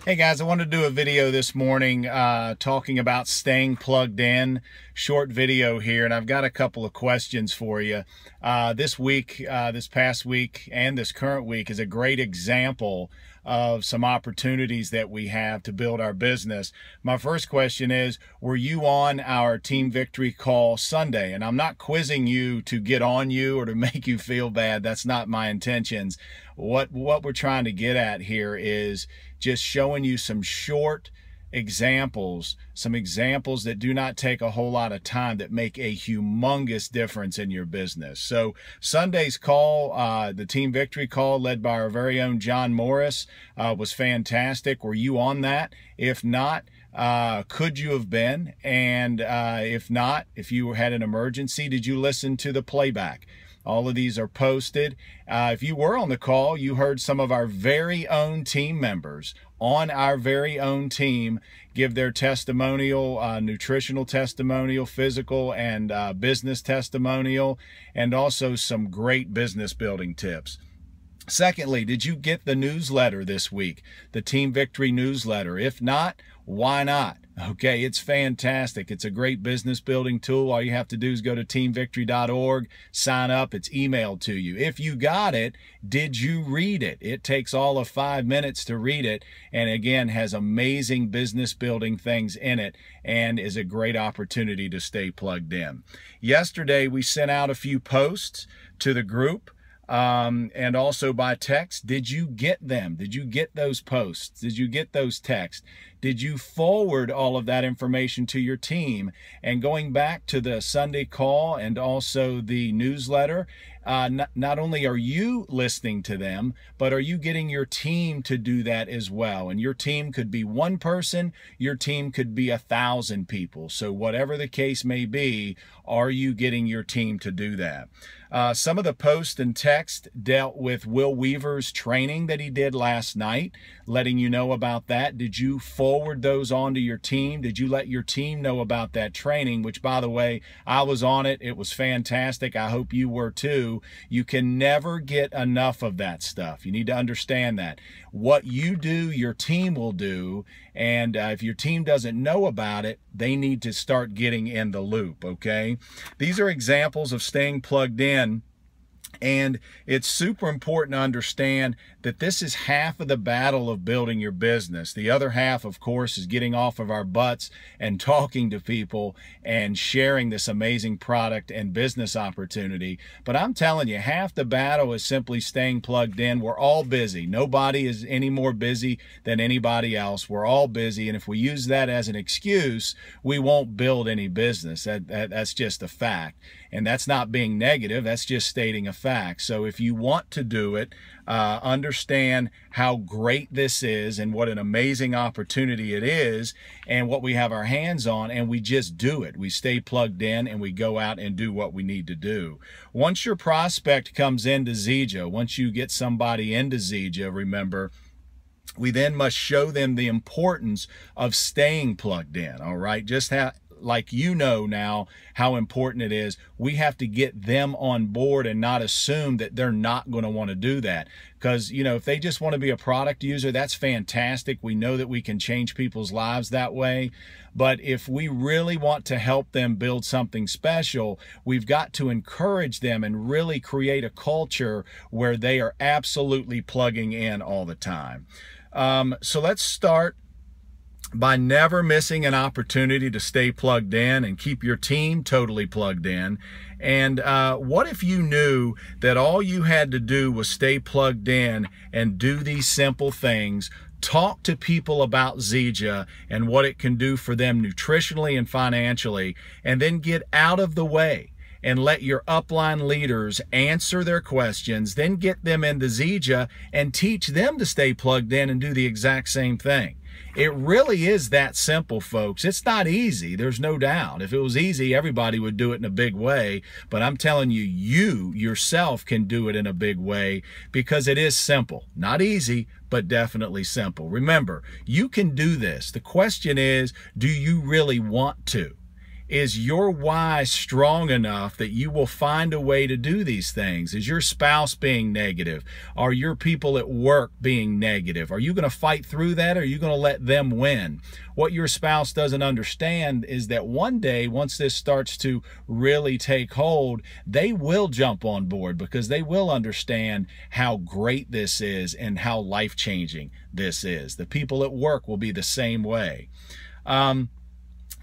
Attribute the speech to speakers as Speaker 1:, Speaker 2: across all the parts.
Speaker 1: Hey guys, I wanted to do a video this morning talking about staying plugged in. Short video here, and I've got a couple of questions for you. This week, this past week, and this current week is a great example of some opportunities that we have to build our business. My first question is, were you on our Team Victory call Sunday? And I'm not quizzing you to get on you or to make you feel bad. That's not my intentions. What we're trying to get at here is just showing you some short examples, some examples that do not take a whole lot of time that make a humongous difference in your business. So Sunday's call, the Team Victory call led by our very own John Morris, was fantastic. Were you on that? If not, could you have been? And if not, if you had an emergency, did you listen to the playback? All of these are posted. If you were on the call, you heard some of our very own team members on our very own team give their testimonial, nutritional testimonial, physical and business testimonial, and also some great business building tips. Secondly, did you get the newsletter this week, the Team Victory newsletter? If not, why not? Okay, it's fantastic. It's a great business building tool. All you have to do is go to teamvictory.org, sign up. It's emailed to you. If you got it, did you read it? It takes all of 5 minutes to read it, and again, has amazing business building things in it and is a great opportunity to stay plugged in. Yesterday, we sent out a few posts to the group. And also by text. Did you get them? Did you get those posts? Did you get those texts? Did you forward all of that information to your team? And going back to the Sunday call and also the newsletter, not only are you listening to them, but are you getting your team to do that as well? And your team could be one person, your team could be 1,000 people. So whatever the case may be, are you getting your team to do that? Some of the posts and text dealt with Will Weaver's training that he did last night, letting you know about that. Did you forward those on to your team? Did you let your team know about that training, which, by the way, I was on it. It was fantastic. I hope you were too. You can never get enough of that stuff. You need to understand that. What you do, your team will do. And if your team doesn't know about it, they need to start getting in the loop, okay? These are examples of staying plugged in. And it's super important to understand that this is half of the battle of building your business. The other half, of course, is getting off of our butts and talking to people and sharing this amazing product and business opportunity. But I'm telling you, half the battle is simply staying plugged in. We're all busy. Nobody is any more busy than anybody else. We're all busy. And if we use that as an excuse, we won't build any business. That's just a fact. And that's not being negative. That's just stating a fact. So if you want to do it, understand how great this is and what an amazing opportunity it is and what we have our hands on, and we just do it. We stay plugged in and we go out and do what we need to do. Once your prospect comes into Zija, once you get somebody into Zija, remember, we then must show them the importance of staying plugged in, all right? Just like you know now how important it is, we have to get them on board and not assume that they're not going to want to do that. Because, you know, if they just want to be a product user, that's fantastic. We know that we can change people's lives that way. But if we really want to help them build something special, we've got to encourage them and really create a culture where they are absolutely plugging in all the time. So let's start by never missing an opportunity to stay plugged in and keep your team totally plugged in. And what if you knew that all you had to do was stay plugged in and do these simple things? Talk to people about Zija and what it can do for them nutritionally and financially, and then get out of the way and let your upline leaders answer their questions, then get them into Zija and teach them to stay plugged in and do the exact same thing. It really is that simple, folks. It's not easy, there's no doubt. If it was easy, everybody would do it in a big way. But I'm telling you, you yourself can do it in a big way because it is simple. Not easy, but definitely simple. Remember, you can do this. The question is, do you really want to? Is your why strong enough that you will find a way to do these things? Is your spouse being negative? Are your people at work being negative? Are you going to fight through that, or are you going to let them win? What your spouse doesn't understand is that one day, once this starts to really take hold, they will jump on board, because they will understand how great this is and how life-changing this is. The people at work will be the same way.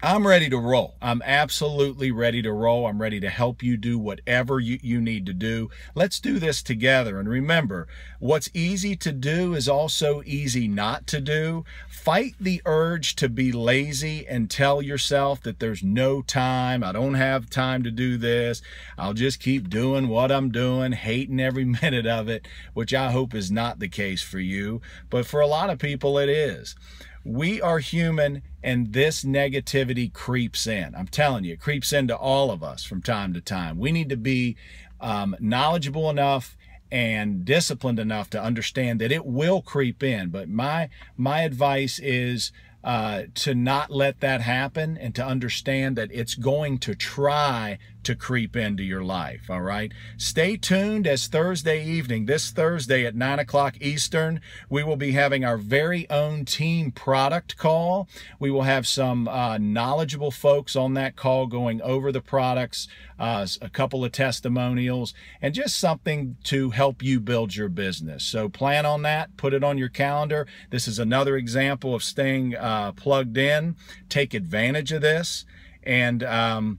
Speaker 1: I'm ready to roll. I'm absolutely ready to roll. I'm ready to help you do whatever you need to do. Let's do this together. And remember, what's easy to do is also easy not to do. Fight the urge to be lazy and tell yourself that there's no time. I don't have time to do this. I'll just keep doing what I'm doing, hating every minute of it, which I hope is not the case for you. But for a lot of people, it is. We are human, and this negativity creeps in. I'm telling you, it creeps into all of us from time to time. We need to be knowledgeable enough and disciplined enough to understand that it will creep in. But my advice is to not let that happen, and to understand that it's going to try to creep into your life. All right. Stay tuned, as Thursday evening, this Thursday at 9 o'clock Eastern, we will be having our very own team product call. We will have some knowledgeable folks on that call going over the products, a couple of testimonials, and just something to help you build your business. So plan on that. Put it on your calendar. This is another example of staying plugged in. Take advantage of this, and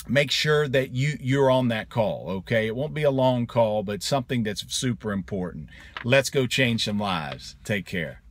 Speaker 1: make sure that you're on that call, okay? It won't be a long call, but something that's super important. Let's go change some lives. Take care.